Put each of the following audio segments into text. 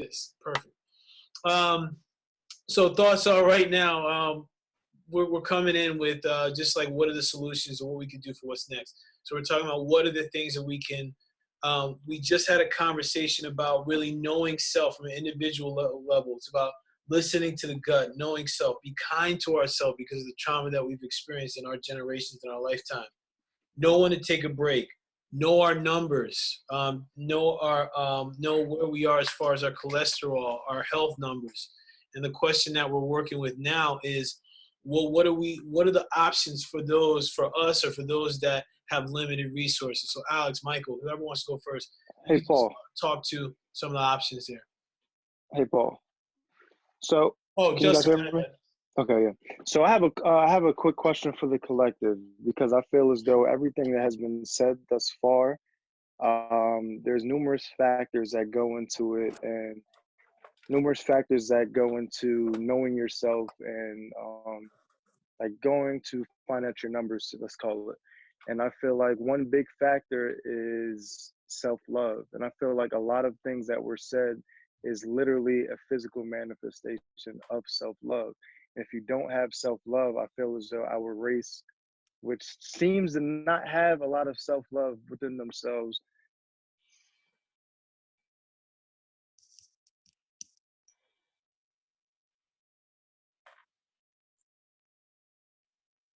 this. Perfect. So thoughts are right now, we're coming in with just like what are the solutions and what we can do for what's next. So we're talking about what are the things that we can, we just had a conversation about really knowing self from an individual level. It's about listening to the gut, knowing self, be kind to ourselves because of the trauma that we've experienced in our generations, in our lifetime. Know when to take a break, know our numbers, know where we are as far as our cholesterol, our health numbers. And the question that we're working with now is, well, what are the options for those, for us, or for those that have limited resources? So Alex, Michael, whoever wants to go first. Hey, Paul. Talk to some of the options there. Hey, Paul. So, can Justin, you guys hear me? Okay, yeah. So I have a quick question for the collective, because I feel as though everything that has been said thus far, there's numerous factors that go into it, and numerous factors that go into knowing yourself and like going to find out your numbers, let's call it. And I feel like one big factor is self-love. And I feel like a lot of things that were said is literally a physical manifestation of self-love. And if you don't have self-love, I feel as though our race, which seems to not have a lot of self-love within themselves,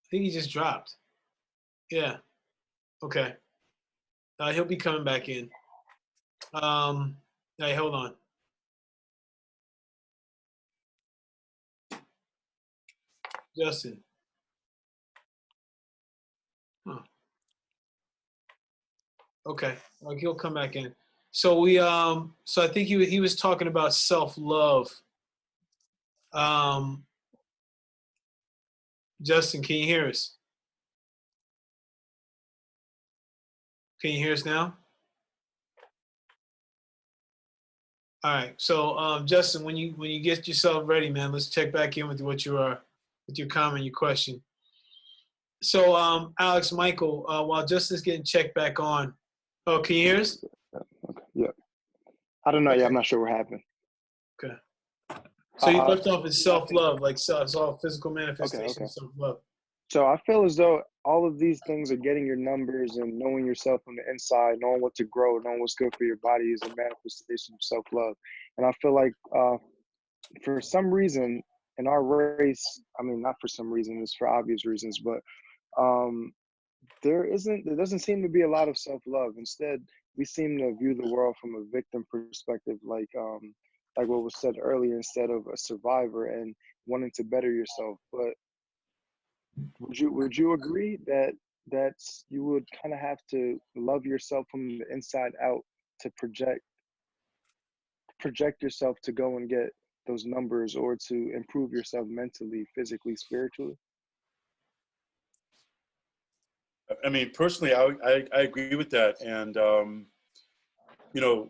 I think he just dropped. Yeah. Okay. He'll be coming back in. Hey, hold on. Justin. Huh. Okay. He'll come back in. So we so I think he was talking about self-love. Justin, can you hear us? Can you hear us now? All right. So Justin, when you get yourself ready, man, let's check back in with what you are, with your comment, your question. So Alex, Michael, while Justin's getting checked back on. Oh, can you hear us? Okay. Yeah. I don't know. Okay. Yeah, I'm not sure what happened. Okay. So you left off with self-love, like it's all physical manifestation of self-love. So I feel as though all of these things are getting your numbers and knowing yourself from the inside, knowing what to grow, knowing what's good for your body is a manifestation of self-love. And I feel like for some reason in our race, I mean, not for some reason, it's for obvious reasons, but there doesn't seem to be a lot of self-love. Instead, we seem to view the world from a victim perspective, like what was said earlier, instead of a survivor and wanting to better yourself. But would you agree that you would kind of have to love yourself from the inside out to project yourself to go and get those numbers, or to improve yourself mentally, physically, spiritually? I mean, personally, I agree with that, and you know,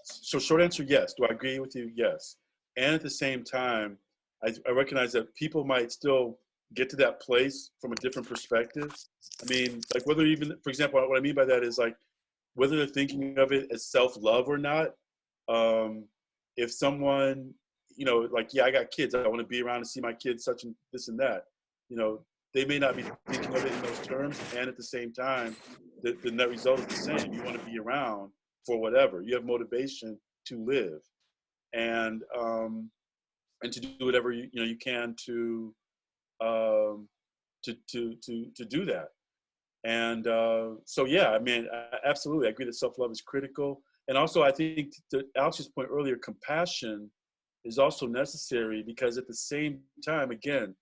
so short answer, yes. Do I agree with you? Yes. And at the same time, I recognize that people might still get to that place from a different perspective. I mean, like whether even, for example, what I mean by that is like whether they're thinking of it as self-love or not. If someone, you know, like, yeah, I got kids, I want to be around and see my kids, such and this and that, you know, they may not be thinking of it in those terms. And at the same time, the net result is the same. You want to be around for whatever. You have motivation to live, and to do whatever you can to do that. And so yeah, I mean, absolutely, I agree that self-love is critical. And also, I think to Alex's point earlier, compassion is also necessary, because at the same time, again,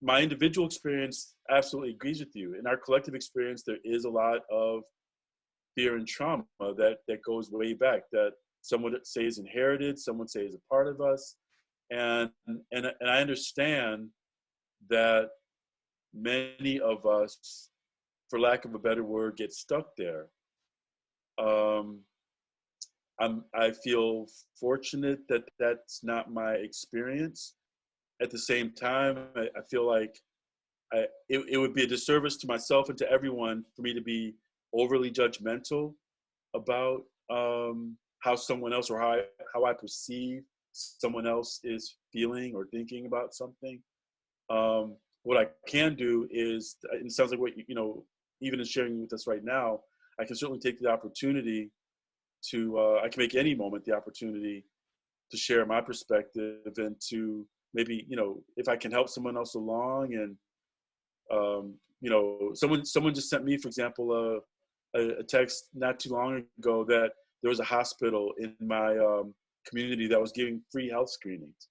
my individual experience absolutely agrees with you. In our collective experience, there is a lot of fear and trauma that goes way back, that some would say is inherited, some would say is a part of us. And I understand that many of us, for lack of a better word, get stuck there. I feel fortunate that that's not my experience. At the same time, I feel like it would be a disservice to myself and to everyone for me to be overly judgmental about how someone else or how I perceive someone else is feeling or thinking about something. What I can do is, and it sounds like what you know, even in sharing with us right now, I can certainly take the opportunity to, I can make any moment the opportunity to share my perspective and to maybe, you know, if I can help someone else along. And, you know, someone just sent me, for example, a text not too long ago that there was a hospital in my community that was giving free health screenings.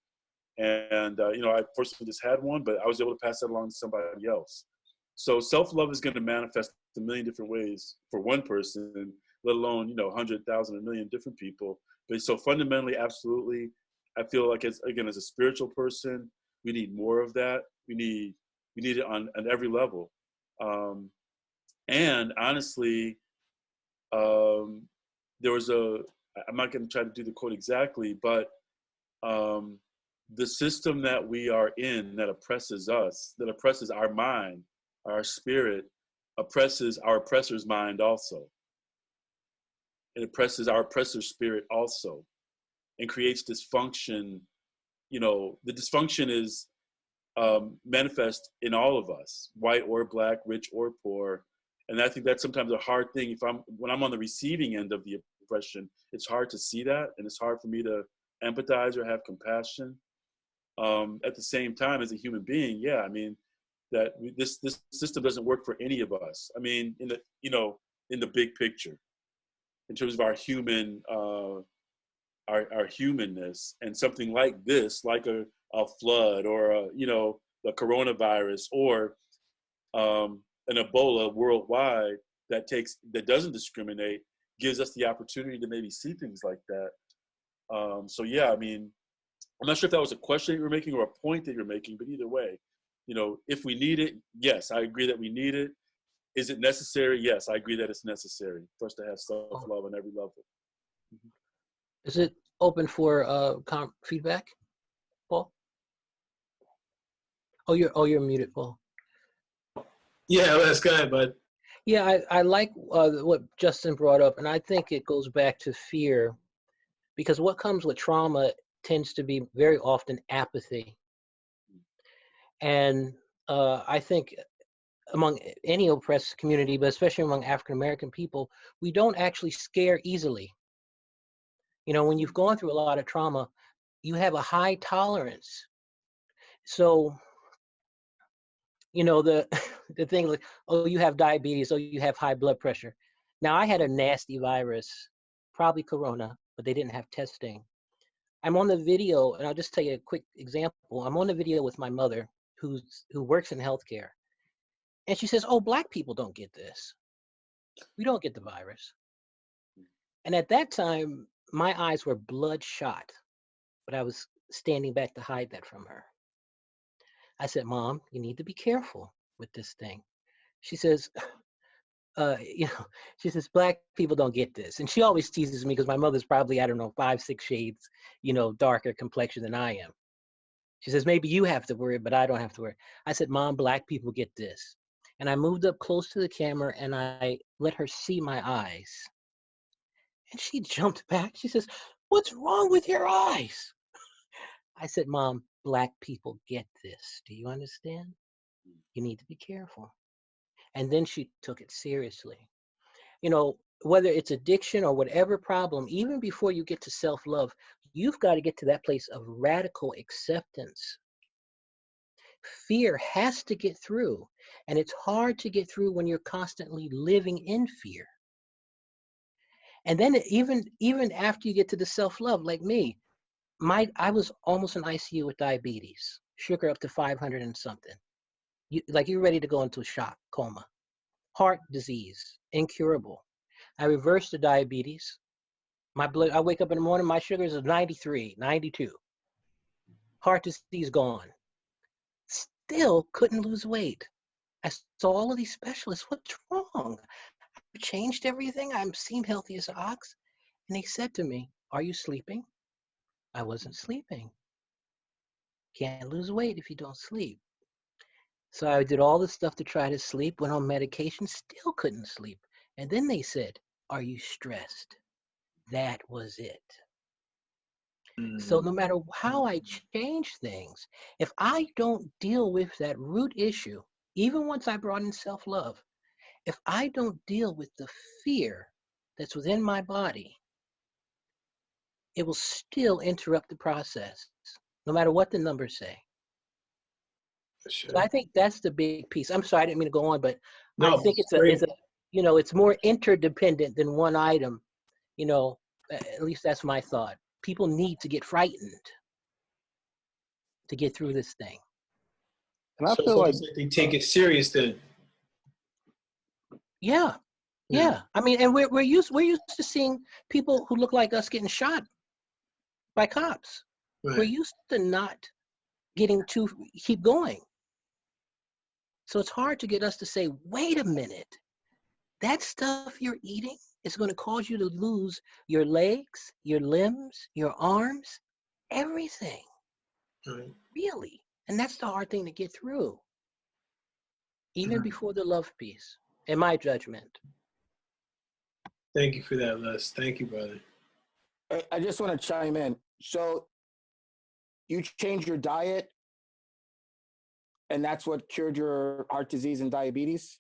And you know, I personally just had one, but I was able to pass that along to somebody else. So self-love is going to manifest a million different ways for one person, let alone, you know, 100,000, a million different people. But so fundamentally, absolutely, I feel like, as a spiritual person, we need more of that. We need it on every level. And honestly, there was I'm not going to try to do the quote exactly, but the system that we are in that oppresses us, that oppresses our mind, our spirit, oppresses our oppressor's mind also. It oppresses our oppressor's spirit also, and creates dysfunction. You know, the dysfunction is manifest in all of us, white or black, rich or poor. And I think that's sometimes a hard thing. When I'm on the receiving end of the oppression, it's hard to see that, and it's hard for me to empathize or have compassion. At the same time, as a human being, yeah, I mean, this system doesn't work for any of us. I mean, in the big picture, in terms of our human, our humanness, and something like this, like a flood, or the coronavirus, or an Ebola worldwide that doesn't discriminate, gives us the opportunity to maybe see things like that. So yeah, I mean, I'm not sure if that was a question that you were making or a point that you're making, but either way, you know, if we need it, yes, I agree that we need it. Is it necessary? Yes, I agree that it's necessary for us to have self-love on every level. Mm-hmm. Is it open for feedback, Paul? Oh, you're muted, Paul. Yeah, let's go ahead, bud. Yeah, I like what Justin brought up, and I think it goes back to fear, because what comes with trauma tends to be very often apathy. And I think among any oppressed community, but especially among African American people, we don't actually scare easily. You know, when you've gone through a lot of trauma, you have a high tolerance. So, you know, the thing like, oh, you have diabetes, oh, you have high blood pressure. Now, I had a nasty virus, probably corona, but they didn't have testing. I'm on the video, and I'll just tell you a quick example. I'm on the video with my mother, who works in healthcare. And she says, oh, Black people don't get this. We don't get the virus. And at that time, my eyes were bloodshot, but I was standing back to hide that from her. I said, Mom, you need to be careful with this thing. She says, she says, Black people don't get this. And she always teases me because my mother's probably, I don't know, 5-6 shades, darker complexion than I am. She says, maybe you have to worry, but I don't have to worry. I said, Mom, Black people get this. And I moved up close to the camera and I let her see my eyes. And she jumped back. She says, what's wrong with your eyes? I said, Mom, Black people get this. Do you understand? You need to be careful. And then she took it seriously. You know, whether it's addiction or whatever problem, even before you get to self-love, you've got to get to that place of radical acceptance. Fear has to get through, and it's hard to get through when you're constantly living in fear. And then even after you get to the self-love, like me, I was almost in ICU with diabetes, sugar up to 500 and something. You're ready to go into a shock, coma. Heart disease, incurable. I reversed the diabetes. I wake up in the morning, my sugar is 93, 92. Heart disease gone. Still couldn't lose weight. I saw all of these specialists. What's wrong? I've changed everything. I seem healthy as an ox. And they said to me, are you sleeping? I wasn't sleeping. Can't lose weight if you don't sleep. So I did all this stuff to try to sleep, went on medication, still couldn't sleep. And then they said, are you stressed? that was it. So Mm. no matter how I change things, if I don't deal with that root issue, even once I brought in self-love, if I don't deal with the fear that's within my body, it will still interrupt the process, no matter what the numbers say. For So I sure. think that's the big piece. I'm sorry, I didn't mean to go on, but I No, think it's it's great. a, you know, it's more interdependent than one item. You know, at least that's my thought. People need to get frightened to get through this thing. And I So it's feel like almost like they take it serious then. Yeah, Yeah. yeah. I mean, and we're used to seeing people who look like us getting shot by cops. We're Right. used to not getting to keep going. So it's hard to get us to say, wait a minute, that stuff you're eating is going to cause you to lose your legs, your limbs, your arms, everything, Right. really. And that's the hard thing to get through, even Mhm. before the love piece, in my judgment. Thank you for that, Les. Thank you, brother. I just want to chime in. So you changed your diet, and that's what cured your heart disease and diabetes?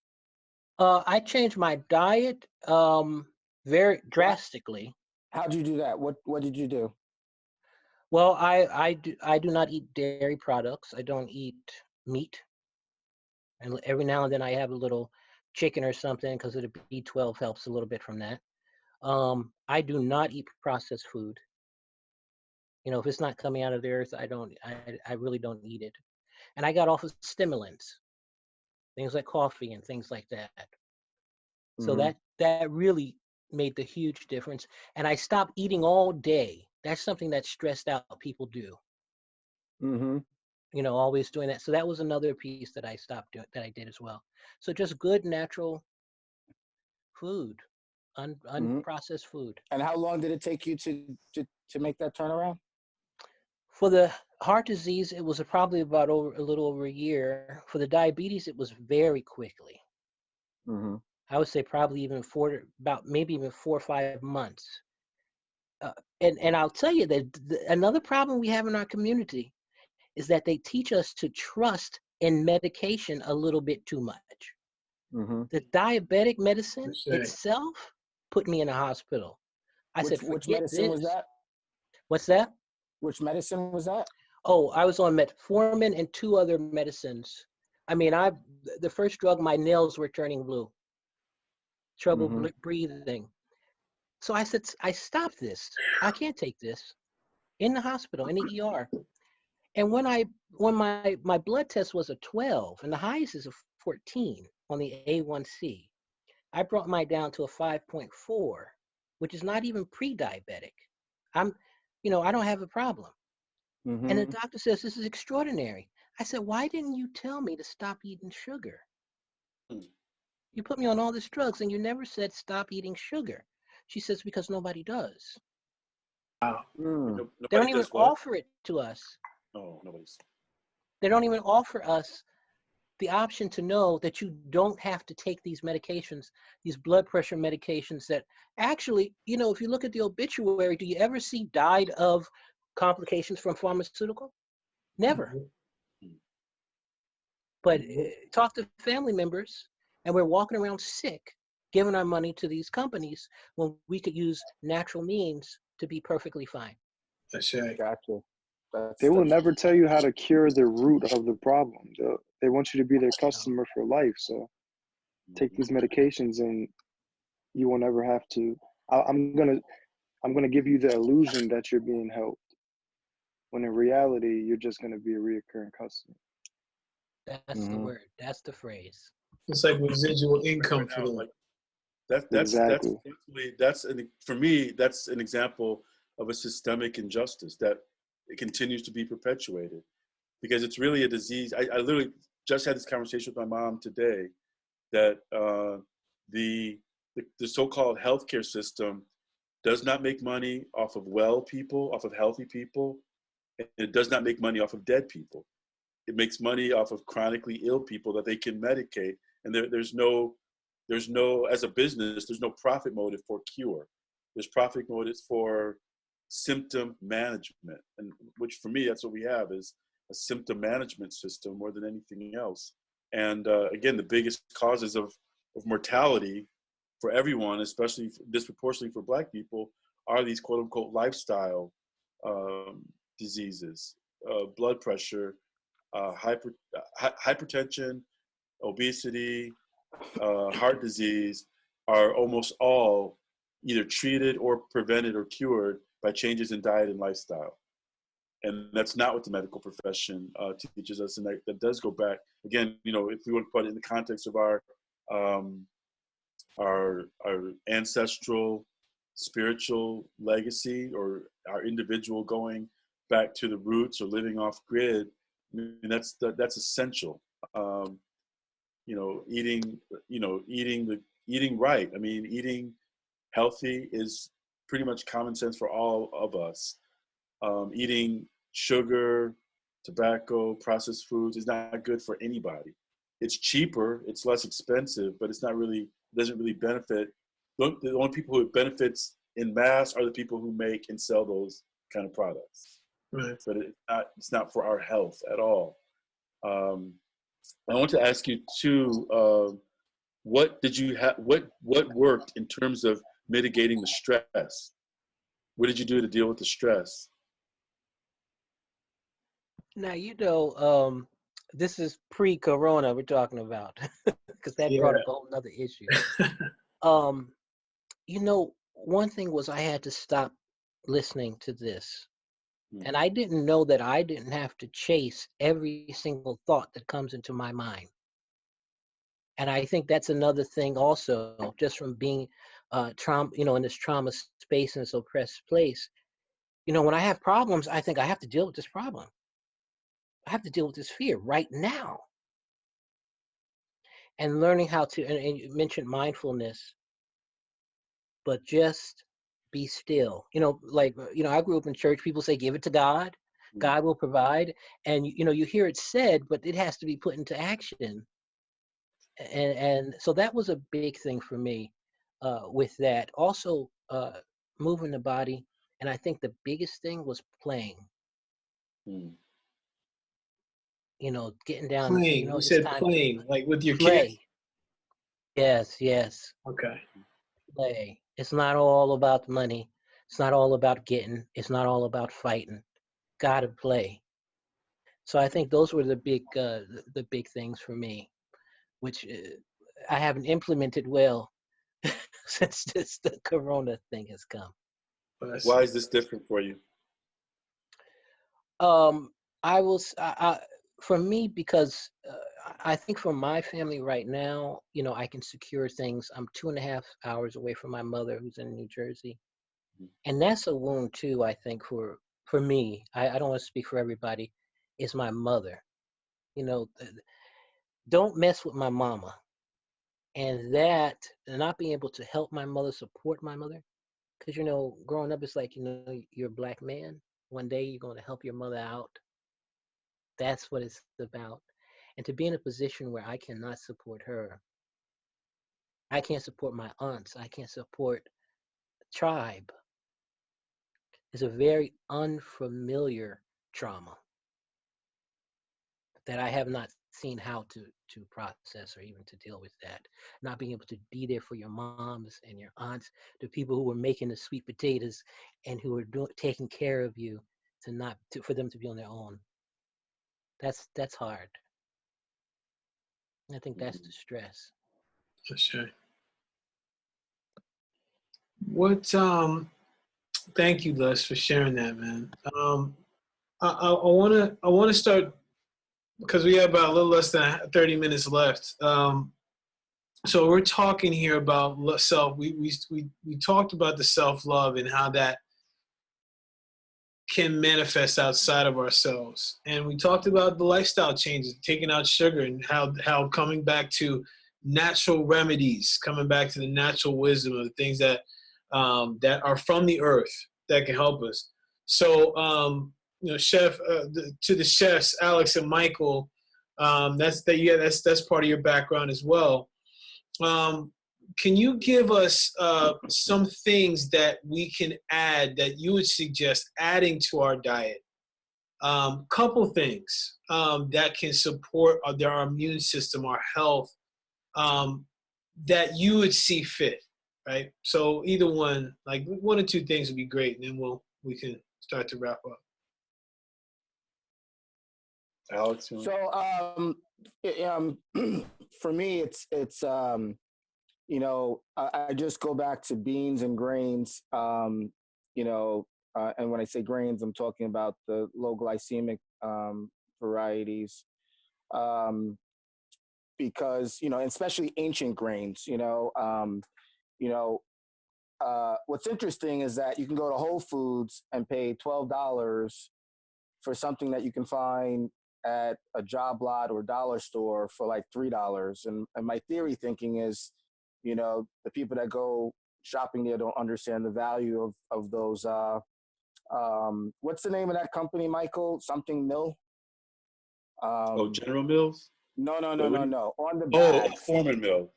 I changed my diet very drastically. How'd you do that? What did you do? Well, I do not eat dairy products. I don't eat meat, and every now and then I have a little chicken or something because the B12 helps a little bit from that. I do not eat processed food. You know, if it's not coming out of the earth, I really don't eat it. And I got off of stimulants, things like coffee and things like that. So Mm-hmm. that really made the huge difference. And I stopped eating all day. That's something that stressed out people do. Mm-hmm. You know, always doing that. So that was another piece that I stopped doing, that I did as well. So just good natural food, Mm-hmm. unprocessed food. And how long did it take you to make that turnaround? For the heart disease, it was probably about a little over a year. For the diabetes, it was very quickly. Mm-hmm. I would say probably even maybe even 4 or 5 months. And I'll tell you that another problem we have in our community is that they teach us to trust in medication a little bit too much. Mm-hmm. The diabetic medicine Say. itself put me in a hospital. I said, Which forget medicine this. was that? What's that? Which medicine was that? Oh, I was on metformin and 2 other medicines. I mean, the first drug, my nails were turning blue, trouble Mm-hmm. breathing. So I said, I stopped this. I can't take this. In the hospital, in the ER. And when my blood test was a 12 and the highest is a 14 on the A1C, I brought mine down to a 5.4, which is not even pre-diabetic. I don't have a problem. Mm-hmm. And the doctor says, this is extraordinary. I said, why didn't you tell me to stop eating sugar? You put me on all these drugs and you never said stop eating sugar. She says, because nobody does. Wow. Mm. They don't Nobody even does what? offer it to us. No, nobody's. They don't even offer us the option to know that you don't have to take these medications, these blood pressure medications that actually, you know, if you look at the obituary, do you ever see died of complications from pharmaceutical? Never. But talk to family members and we're walking around sick, giving our money to these companies when we could use natural means to be perfectly fine. That's right. Gotcha. they will never tell you how to cure the root of the problem. They want you to be their customer for life. So take these medications and you will never have to. I'm gonna give you the illusion that you're being helped, when in reality you're just gonna be a reoccurring customer. That's the word. That's the phrase. It's like residual income Right for now, them. like Exactly. for me, that's an example of a systemic injustice that it continues to be perpetuated, because it's really a disease. I literally just had this conversation with my mom today, that the so-called healthcare system does not make money off of well people, off of healthy people, and it does not make money off of dead people. It makes money off of chronically ill people that they can medicate, and there's no, as a business, there's no profit motive for cure. There's profit motives for symptom management, and which for me, that's what we have, is a symptom management system more than anything else. And again, the biggest causes of mortality for everyone, especially disproportionately for Black people, are these quote unquote lifestyle diseases, blood pressure, hypertension, obesity, heart disease are almost all either treated or prevented or cured by changes in diet and lifestyle. And that's not what the medical profession teaches us. And that does go back, again, you know, if we want to put it in the context of our ancestral spiritual legacy, or our individual going back to the roots or living off grid, I mean, that's essential. You know, eating right. I mean, eating healthy is pretty much common sense for all of us. Eating sugar, tobacco, processed foods is not good for anybody. It's cheaper, it's less expensive, but it's not really, doesn't really benefit. The only people who it benefits in mass are the people who make and sell those kind of products. Right. But it's not for our health at all. I want to ask you too, what did you have, what worked in terms of mitigating the stress? What did you do to deal with the stress? Now, you know, this is pre-corona we're talking about, because that brought up a whole nother issue. You know, one thing was I had to stop listening to this. And I didn't know that I didn't have to chase every single thought that comes into my mind. And I think that's another thing also, just from being trauma, you know, in this trauma space, in this oppressed place. You know, when I have problems, I think I have to deal with this problem. I have to deal with this fear right now. And learning how to, and you mentioned mindfulness, but just be still. You know, like, you know, I grew up in church. People say, give it to God. God will provide. And, you know, you hear it said, but it has to be put into action. And so that was a big thing for me with that. Also, moving the body. And I think the biggest thing was playing. You know, getting down and say, you Playing. know, You it's said time playing, to like with your play. kids? Yes. Okay. Play. It's not all about money. It's not all about getting. It's not all about fighting. Gotta play. So I think those were the big things for me, which I haven't implemented well since the corona thing has come. Why is this different for you? For me, because I think for my family right now, you know, I can secure things. I'm 2.5 hours away from my mother, who's in New Jersey. And that's a wound too, I think, for me. I don't want to speak for everybody. Is my mother. You know, don't mess with my mama. And that, not being able to help my mother, support my mother. Because, you know, growing up, it's like, you know, you're a Black man. One day you're going to help your mother out. That's what it's about. And to be in a position where I cannot support her. I can't support my aunts. I can't support tribe. It's a very unfamiliar trauma that I have not seen how to process or even to deal with that. Not being able to be there for your moms and your aunts, the people who were making the sweet potatoes and who were taking care of you, for them to be on their own. That's hard. I think that's the stress. For sure. Thank you, Les, for sharing that, man. I want to start, because we have about a little less than 30 minutes left. So we're talking here about self. We talked about the self-love and how that can manifest outside of ourselves. And we talked about the lifestyle changes, taking out sugar, and how coming back to natural remedies, coming back to the natural wisdom of the things that are from the earth that can help us. So, you know, to the chefs, Alex and Michael, that's part of your background as well. can you give us some things that we can add that you would suggest adding to our diet? Couple things that can support our immune system, our health, that you would see fit, right? So either one, like one or two things would be great, and then we can start to wrap up. Alex, So for me, it's I just go back to beans and grains. And when I say grains, I'm talking about the low glycemic varieties, because especially ancient grains. What's interesting is that you can go to Whole Foods and pay $12 for something that you can find at a job lot or dollar store for like $3. And my theory thinking is, the people that go shopping there don't understand the value of those. What's the name of that company, Michael? Something Mill? General Mills? No. On the Oh, bags. Foreman Mill.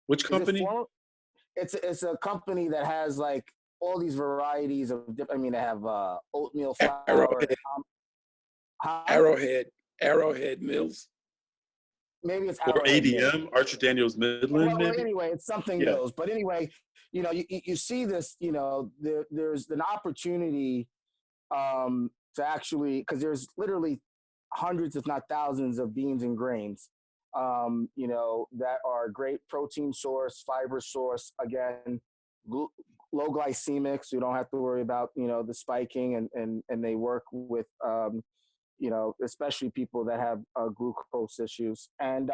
Which company? It's a company that has like all these varieties of. They have oatmeal flour. Arrowhead Mills. Maybe it's or Arrowhead ADM, Mills. Archer Daniels Midland. Well, anyway, it's something Mills. But anyway, you see this. There's an opportunity to actually, because there's literally hundreds, if not thousands, of beans and grains. That are a great protein source, fiber source. Again, low glycemic, so you don't have to worry about the spiking, and they work with especially people that have glucose issues. And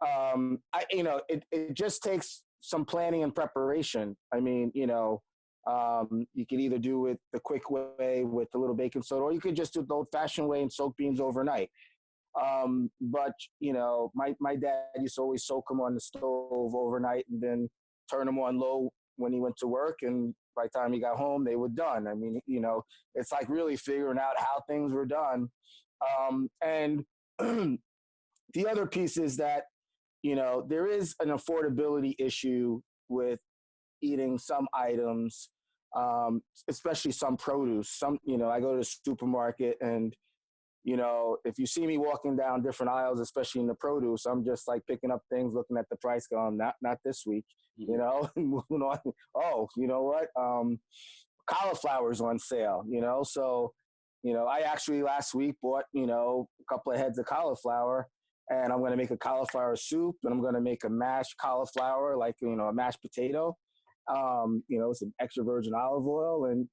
it just takes some planning and preparation. I mean, you could either do it the quick way with a little baking soda, or you could just do it the old-fashioned way and soak beans overnight. But my dad used to always soak them on the stove overnight and then turn them on low when he went to work, and by the time he got home, they were done. I mean, it's like really figuring out how things were done. And the other piece is that, there is an affordability issue with eating some items, especially some produce. I go to the supermarket, and if you see me walking down different aisles, especially in the produce, I'm just like picking up things, looking at the price, going, not this week, moving on. Oh, you know what? Cauliflower's on sale, so, I actually last week bought, a couple of heads of cauliflower, and I'm going to make a cauliflower soup, and I'm going to make a mashed cauliflower, like, a mashed potato, some extra virgin olive oil. And,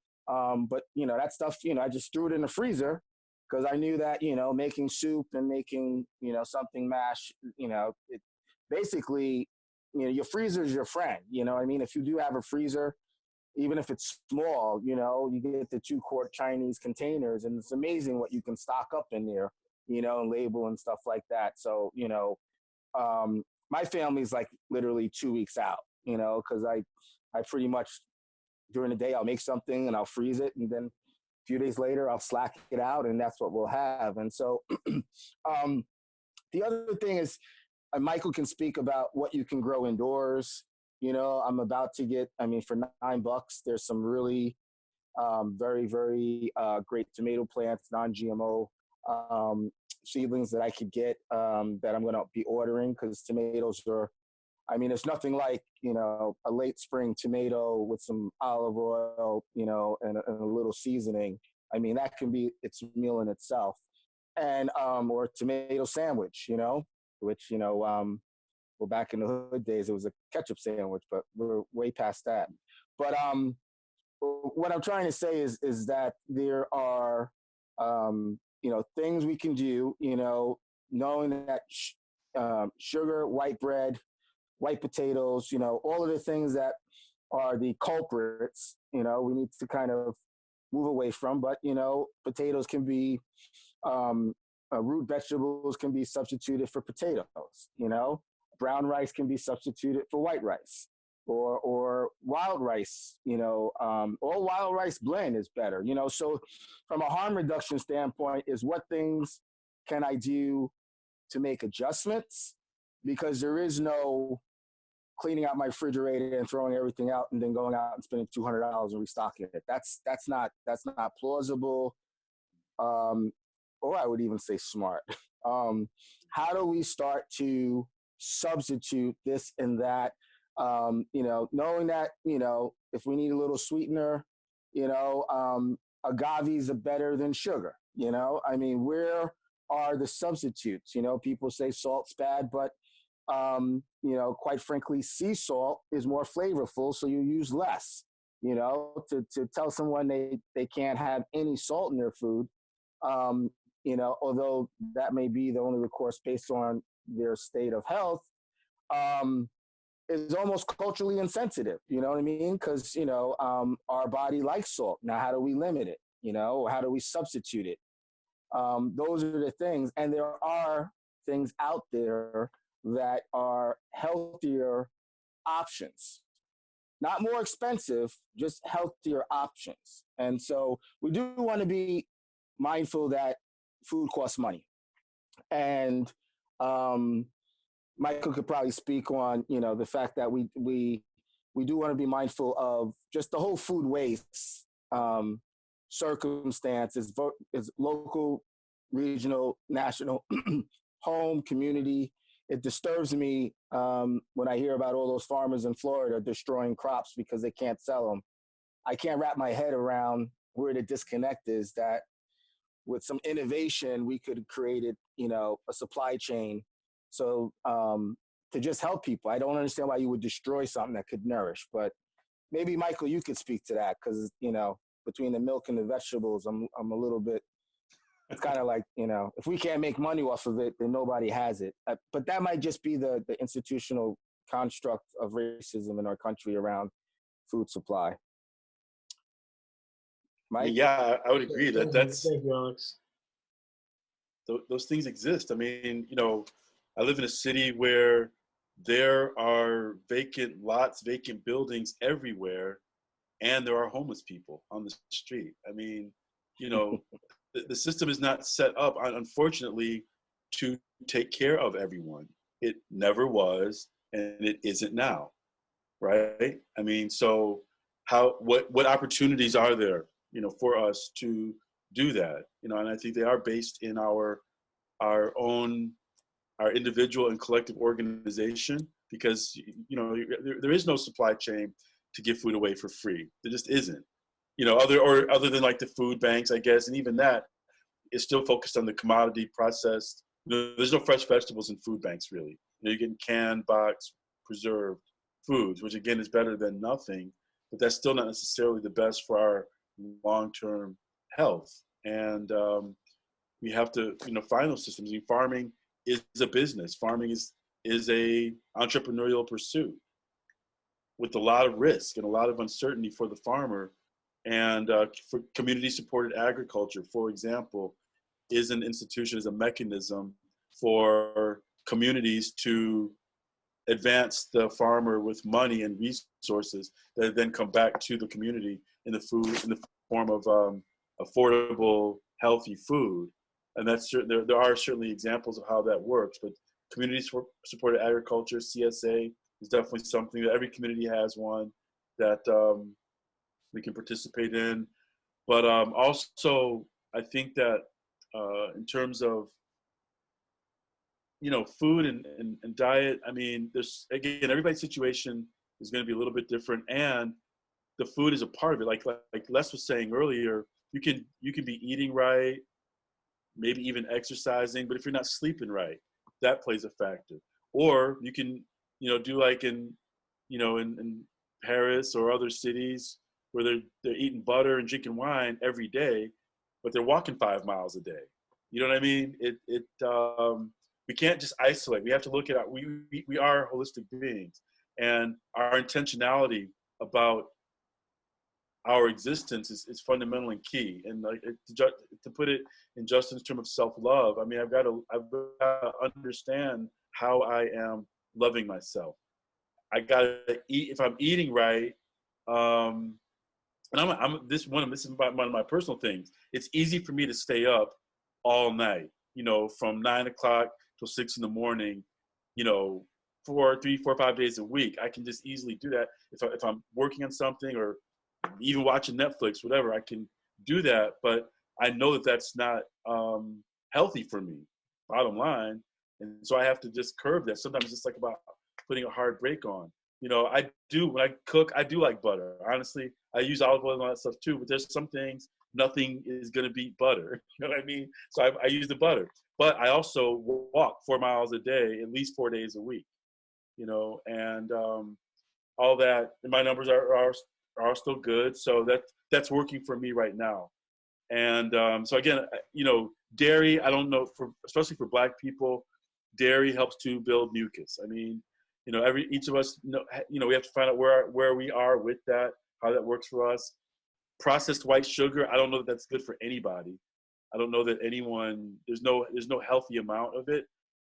but, that stuff, I just threw it in the freezer, because I knew that, making soup and making, something mashed, it basically, your freezer is your friend. I mean, if you do have a freezer, even if it's small, you get the 2-quart Chinese containers, and it's amazing what you can stock up in there, and label and stuff like that. So, my family's like literally 2 weeks out, because I pretty much during the day I'll make something and I'll freeze it, and then few days later, I'll slack it out, and that's what we'll have. And so the other thing is, Michael can speak about what you can grow indoors. I'm about to get, for $9, there's some really very, very great tomato plants, non-GMO seedlings that I could get that I'm going to be ordering, because tomatoes are, it's nothing like, a late spring tomato with some olive oil, and a little seasoning. That can be its meal in itself. And, or tomato sandwich, which, well, back in the hood days, it was a ketchup sandwich, but we're way past that. But what I'm trying to say is that there are, things we can do, knowing that sugar, white bread, white potatoes, all of the things that are the culprits, we need to kind of move away from. But, potatoes can be, root vegetables can be substituted for potatoes, brown rice can be substituted for white rice, or wild rice, or wild rice blend is better, So from a harm reduction standpoint is what things can I do to make adjustments because there is no cleaning out my refrigerator and throwing everything out and then going out and spending $200 and restocking it. That's not plausible, or I would even say smart. How do we start to substitute this and that? Knowing that, if we need a little sweetener, agaves are better than sugar. I mean, where are the substitutes? People say salt's bad, but quite frankly, sea salt is more flavorful, so you use less. To tell someone they can't have any salt in their food, although that may be the only recourse based on their state of health, is almost culturally insensitive. You know what I mean? Because our body likes salt. Now, how do we limit it? How do we substitute it? Those are the things, and there are things out there that are healthier options, not more expensive, just healthier options. And so we do want to be mindful that food costs money. And Michael could probably speak on, the fact that we do want to be mindful of just the whole food waste circumstances, is local, regional, national, home, community. It disturbs me when I hear about all those farmers in Florida destroying crops because they can't sell them. I can't wrap my head around where the disconnect is, that with some innovation, we could have created, a supply chain. So to just help people, I don't understand why you would destroy something that could nourish. But maybe, Michael, you could speak to that, because, between the milk and the vegetables, I'm a little bit, it's kind of like, if we can't make money off of it, then nobody has it. But that might just be the institutional construct of racism in our country around food supply. Mike? Yeah, I would agree that that's, Thank you, Alex. those things exist. I mean, I live in a city where there are vacant lots, vacant buildings everywhere, and there are homeless people on the street. I mean, the system is not set up, unfortunately, to take care of everyone. It never was, and it isn't now, right? I mean, so what opportunities are there, for us to do that? And I think they are based in our individual and collective organization, because there is no supply chain to give food away for free. There just isn't. Other than like the food banks, I guess, and even that is still focused on the commodity processed. There's no fresh vegetables in food banks, really. You're getting canned, boxed, preserved foods, which again is better than nothing, but that's still not necessarily the best for our long-term health. And we have to, find those systems. I mean, farming is a business. Farming is a entrepreneurial pursuit with a lot of risk and a lot of uncertainty for the farmer. And for community-supported agriculture, for example, is an institution, is a mechanism for communities to advance the farmer with money and resources that then come back to the community in the form of affordable, healthy food. And that's there are certainly examples of how that works. But community-supported agriculture, CSA, is definitely something that every community has one that we can participate in. But also, I think that in terms of food and diet, I mean, there's, again, everybody's situation is going to be a little bit different, and the food is a part of it. Like Les was saying earlier, you can be eating right, maybe even exercising, but if you're not sleeping right, that plays a factor. Or you can do like in Paris or other cities where they're eating butter and drinking wine every day, but they're walking 5 miles a day. You know what I mean? We can't just isolate. We have to look at we are holistic beings, and our intentionality about our existence is fundamental and key. And to put it in Justin's term of self-love, I mean, I've got to understand how I am loving myself. I gotta eat. If I'm eating right, and this is one of my personal things. It's easy for me to stay up all night, from 9 o'clock till 6 in the morning, you know, 5 days a week. I can just easily do that if I'm working on something or even watching Netflix, whatever. I can do that, but I know that that's not healthy for me, bottom line. And so I have to just curb that. Sometimes it's like about putting a hard brake on. You know, when I cook, I do like butter. Honestly, I use olive oil and all that stuff too, but there's some things, nothing is going to beat butter. You know what I mean? So I use the butter. But I also walk 4 miles a day, at least 4 days a week, you know, and all that. And my numbers are still good. So that's working for me right now. And so again, you know, dairy, I don't know, especially for Black people, dairy helps to build mucus. I mean, you know, each of us, you know, we have to find out where we are with that, how that works for us. Processed white sugar, I don't know that that's good for anybody. I don't know that anyone, there's no healthy amount of it.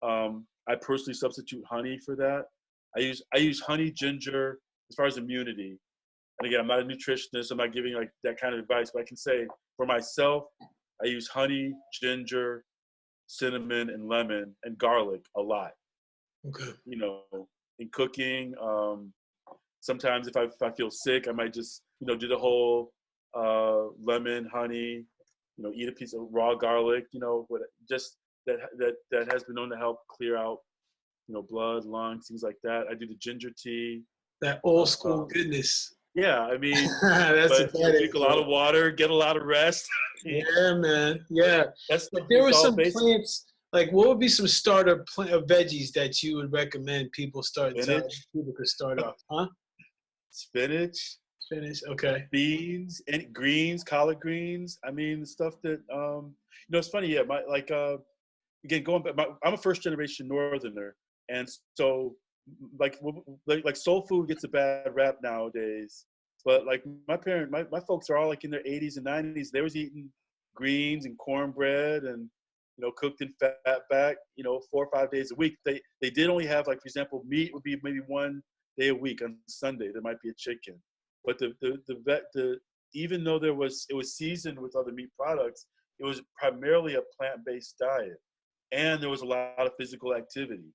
I personally substitute honey for that. I use honey, ginger, as far as immunity. And again, I'm not a nutritionist. I'm not giving like that kind of advice, but I can say for myself, I use honey, ginger, cinnamon, and lemon, and garlic a lot. Okay. You know, in cooking, sometimes if I feel sick, I might just, you know, do the whole lemon, honey, you know, eat a piece of raw garlic, you know, just that has been known to help clear out, you know, blood, lungs, things like that. I do the ginger tea. That old school goodness. Yeah, I mean, that's but drink a lot of water, get a lot of rest. Yeah, man. Yeah. But there were some plants, like what would be some starter veggies that you would recommend people people could start off? Huh? Spinach, okay. Beans, and greens, collard greens. I mean, the stuff that you know, it's funny. Yeah, again, I'm a first generation Northerner, and so like soul food gets a bad rap nowadays. But like my folks are all like in their 80s and 90s. They was eating greens and cornbread and, you know, cooked in fat back, you know, 4 or 5 days a week. They did only have, like, for example, meat would be maybe 1 day a week. On Sunday there might be a chicken, but even though it was seasoned with other meat products, it was primarily a plant-based diet, and there was a lot of physical activity,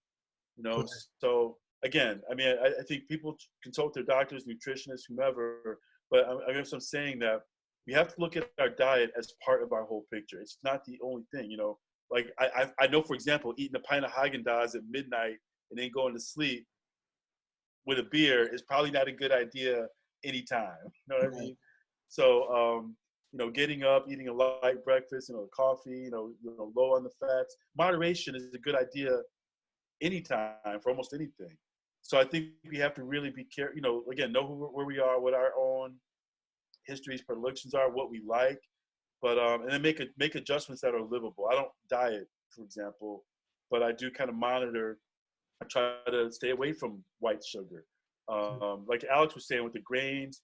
you know. So again, I mean, I think people consult their doctors, nutritionists, whomever, but I guess I'm saying that we have to look at our diet as part of our whole picture. It's not the only thing, you know. Like I know, for example, eating a pint of Haagen-Dazs at midnight and then going to sleep with a beer is probably not a good idea anytime. You know what I mean? So, you know, getting up, eating a light breakfast, you know, coffee, you know, low on the fats. Moderation is a good idea anytime for almost anything. So I think we have to really be careful, you know, again, know where we are, what our own histories, predilections are, what we like, but and then make adjustments that are livable. I don't diet, for example, but I do kind of monitor. I try to stay away from white sugar. Like Alex was saying with the grains,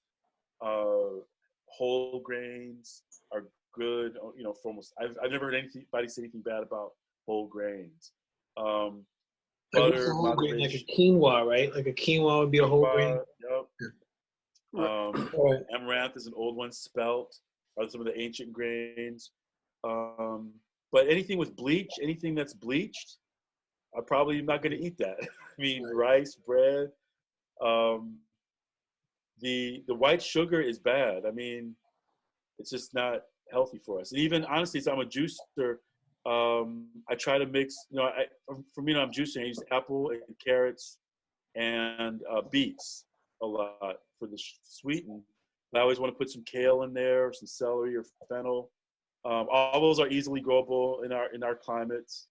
whole grains are good. You know, for almost, I've never heard anybody say anything bad about whole grains. Butter, whole grain, like a quinoa, right? Like a quinoa would be a whole grain. Yep. Amaranth is an old one. Spelt are some of the ancient grains. But anything with bleach, anything that's bleached, I'm probably not going to eat that. I mean, rice, bread. The white sugar is bad. I mean, it's just not healthy for us. And even honestly, so I'm a juicer. I try to mix. You know, for me, when I'm juicing, I use apple and carrots and beets a lot for the sweeten. But I always want to put some kale in there, or some celery or fennel. All those are easily growable in our climates.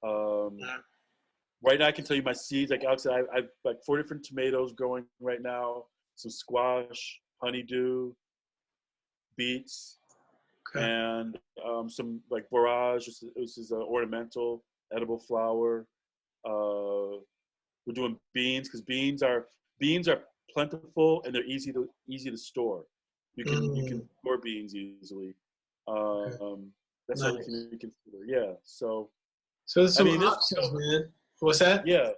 Right now, I can tell you my seeds. Like Alex said, I've like 4 different tomatoes growing right now. Some squash, honeydew, beets, and some like borage. This is an ornamental edible flower. We're doing beans because beans are plentiful and they're easy to store. You can store beans easily. That's something you can consider. Yeah. So there's some options, man. What's that? Yeah.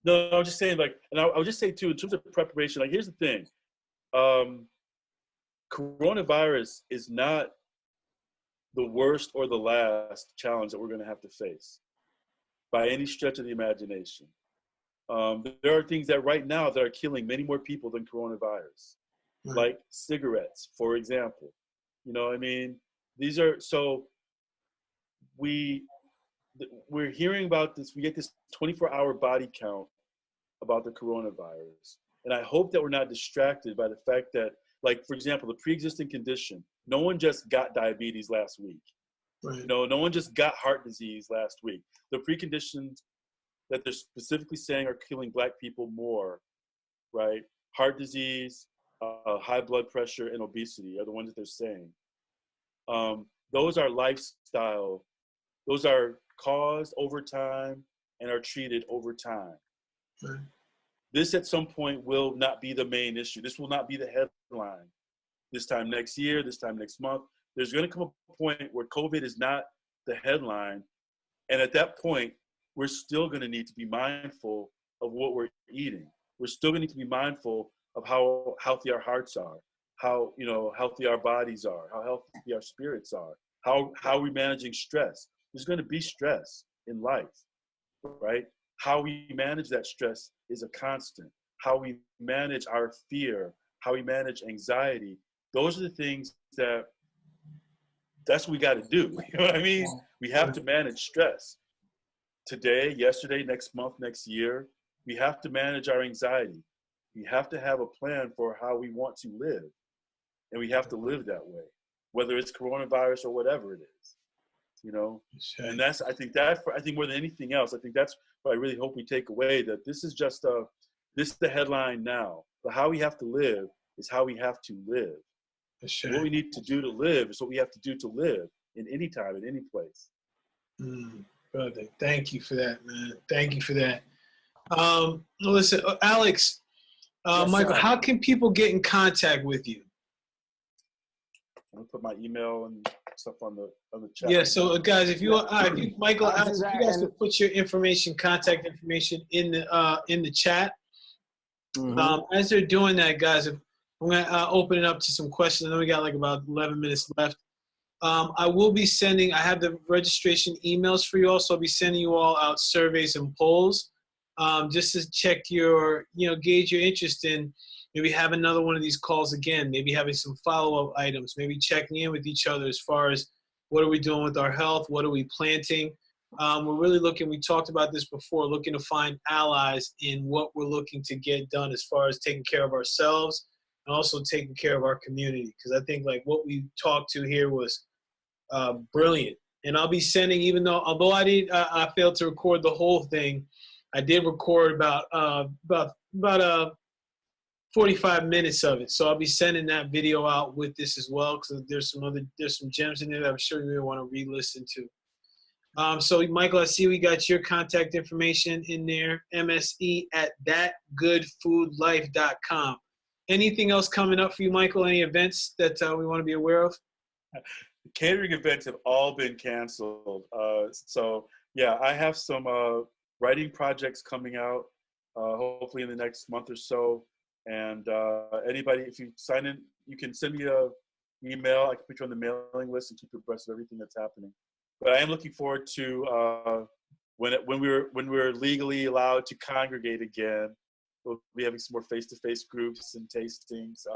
No, I was just saying, like, and I would just say too, in terms of preparation, like, here's the thing. Coronavirus is not the worst or the last challenge that we're going to have to face. by any stretch of the imagination. There are things that right now that are killing many more people than coronavirus, like cigarettes, for example. You know, I mean, these are, so we're hearing about this, we get this 24-hour body count about the coronavirus. And I hope that we're not distracted by the fact that, like, for example, the pre-existing condition, no one just got diabetes last week. Right. You know, no one just got heart disease last week. The preconditions that they're specifically saying are killing Black people more, right? Heart disease, high blood pressure, and obesity are the ones that they're saying. Those are lifestyle. Those are caused over time and are treated over time. Right. This at some point will not be the main issue. This will not be the headline. This time next year, this time next month, there's going to come a point where COVID is not the headline. And at that point, we're still going to need to be mindful of what we're eating. We're still going to need to be mindful of how healthy our hearts are, how, you know, healthy our bodies are, how healthy our spirits are, how we're managing stress. There's going to be stress in life, right? How we manage that stress is a constant. How we manage our fear, how we manage anxiety, those are the things that's what we got to do. You know what I mean? We have to manage stress. Today, yesterday, next month, next year, we have to manage our anxiety. We have to have a plan for how we want to live. And we have to live that way, whether it's coronavirus or whatever it is, you know? And that's, I think more than anything else, I think that's what I really hope we take away, that this is just this is the headline now, but how we have to live is how we have to live. What we need to do to live is what we have to do to live in any time, in any place. Brother, thank you for that, man. Thank you for that. Listen, Alex, Yes, Michael, sir. how can people get in contact with you? I'm gonna put my email and stuff on the chat. Yeah, so guys, if you, Michael, I'll do Alex, if that, you guys and- could put your information, contact information in the chat. As they're doing that, guys, I'm gonna open it up to some questions. I know we got like about 11 minutes left. I will be sending, I have the registration emails for you all, so I'll be sending you all out surveys and polls just to check your, gauge your interest in maybe have another one of these calls again, maybe having some follow-up items, maybe checking in with each other as far as what are we doing with our health, what are we planting. We're really looking, we talked about this before, looking to find allies in what we're looking to get done as far as taking care of ourselves and also taking care of our community. Because I think like what we talked to here was brilliant. And I'll be sending, although I failed to record the whole thing, I did record about 45 minutes of it. So I'll be sending that video out with this as well, because there's some gems in there that I'm sure you may want to re-listen to. So Michael, I see we got your contact information in there, mse@thatgoodfoodlife.com. Anything else coming up for you, Michael? Any events that we want to be aware of? Catering events have all been canceled. So yeah, I have some writing projects coming out, hopefully in the next month or so. And anybody, if you sign in, you can send me an email. I can put you on the mailing list and keep you abreast of everything that's happening. But I am looking forward to when we're legally allowed to congregate again. We'll be having some more face-to-face groups and tastings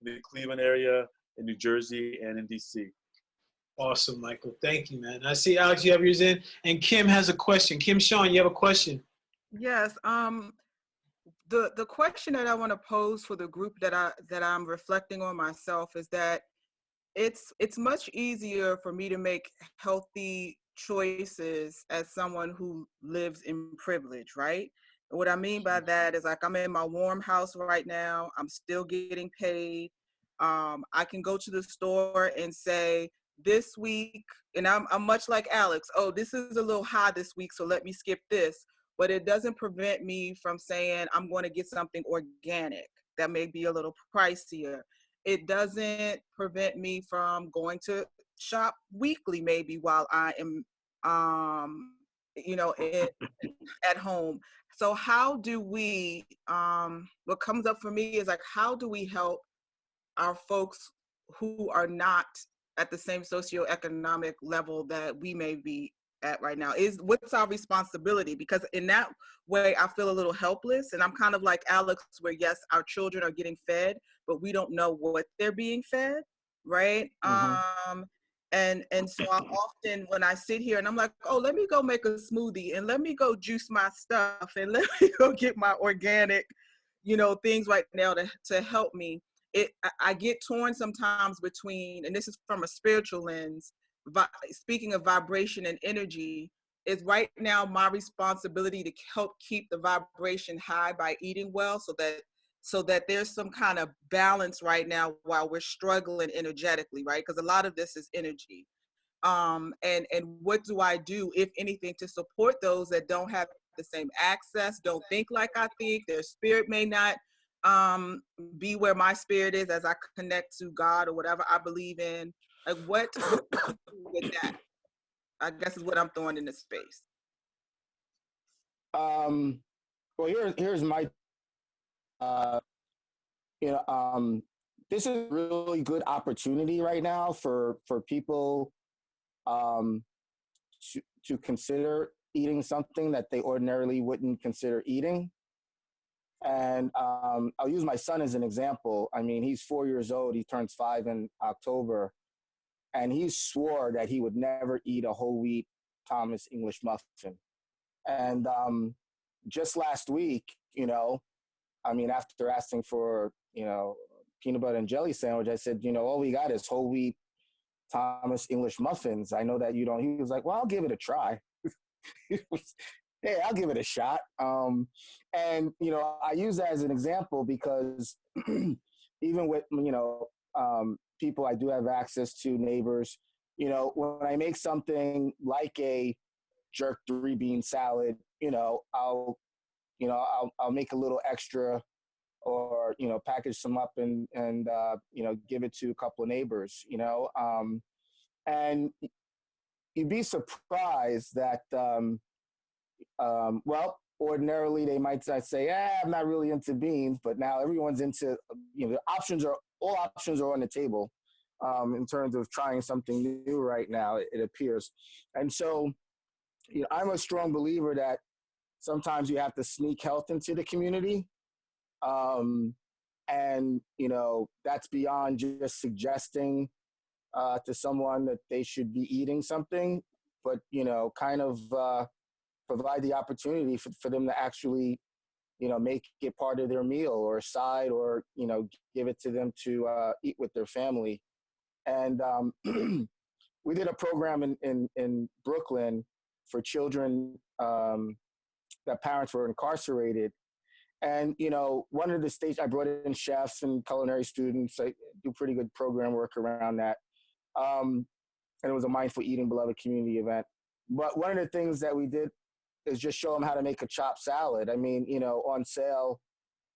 in the Cleveland area, in New Jersey, and in DC. Awesome, Michael. Thank you, man. I see, Alex, you have yours in. And Kim has a question. Kim Sean, you have a question? Yes. The question that I want to pose for the group that I'm reflecting on myself is that it's much easier for me to make healthy choices as someone who lives in privilege, right? And what I mean by that is like I'm in my warm house right now. I'm still getting paid. I can go to the store and say, this week, and I'm much like Alex, oh, this is a little high this week, so let me skip this. But it doesn't prevent me from saying I'm going to get something organic that may be a little pricier. It doesn't prevent me from going to shop weekly maybe while I am, at home. So how do we, what comes up for me is like, how do we help our folks who are not at the same socioeconomic level that we may be at right now? What's our responsibility? Because in that way, I feel a little helpless, and I'm kind of like Alex, where yes, our children are getting fed, but we don't know what they're being fed, right? And so I often, when I sit here and I'm like, oh, let me go make a smoothie and let me go juice my stuff and let me go get my organic, things right now to help me. I get torn sometimes between, and this is from a spiritual lens, speaking of vibration and energy, is right now my responsibility to help keep the vibration high by eating well, so that there's some kind of balance right now while we're struggling energetically, right? Because a lot of this is energy. And what do I do, if anything, to support those that don't have the same access, don't think like I think, their spirit may not be where my spirit is as I connect to God or whatever I believe in. Like what do you do with that? I guess is what I'm throwing in this space. Well, here's my, you know, this is a really good opportunity right now for people um, to consider eating something that they ordinarily wouldn't consider eating. And I'll use my son as an example. I mean, he's 4 years old. He turns 5 in October. And he swore that he would never eat a whole wheat Thomas English muffin. And just last week, I mean, after asking for, peanut butter and jelly sandwich, I said, all we got is whole wheat Thomas English muffins. I know that you don't. He was like, well, I'll give it a try. Hey, I'll give it a shot. And, I use that as an example because even with, people I do have access to, neighbors, when I make something like a jerk 3-bean salad, I'll make a little extra or, package some up and give it to a couple of neighbors, and you'd be surprised that, well, ordinarily they might say, I'm not really into beans, but now everyone's into, all options are on the table in terms of trying something new right now, it appears. And so, I'm a strong believer that sometimes you have to sneak health into the community. And, that's beyond just suggesting to someone that they should be eating something, but, kind of provide the opportunity for them to actually, make it part of their meal or a side or, give it to them to eat with their family. And we did a program in Brooklyn for children that parents were incarcerated. And, one of the states, I brought in chefs and culinary students. I do pretty good program work around that. And it was a mindful eating, beloved community event. But one of the things that we did is just show them how to make a chopped salad. I mean, on sale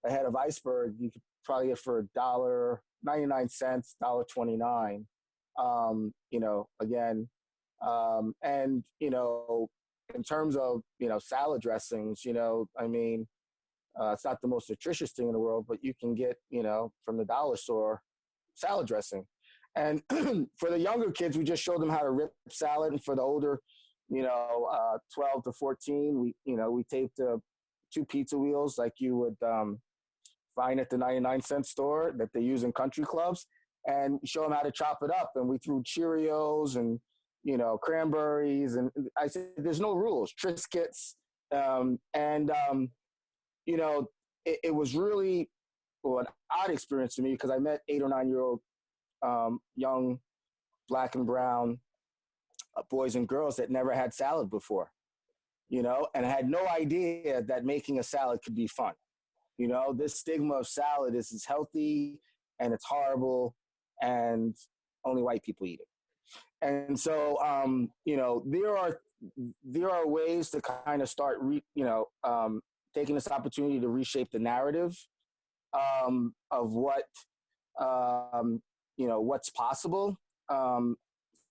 ahead of Iceberg, you could probably get for $1.99, $1.29. Again, and, in terms of, salad dressings, I mean, it's not the most nutritious thing in the world, but you can get, from the dollar store salad dressing. And for the younger kids, we just showed them how to rip salad. And for the older, 12 to 14, we taped 2 pizza wheels like you would find at the 99-cent store that they use in country clubs, and show them how to chop it up. And we threw Cheerios and, cranberries. And I said, there's no rules, Triscuits. It was really an odd experience to me because I met 8 or 9-year-old young Black and brown boys and girls that never had salad before, and had no idea that making a salad could be fun. This stigma of salad is it's healthy and it's horrible and only white people eat it. And so, there are ways to kind of start, taking this opportunity to reshape the narrative of what, what's possible,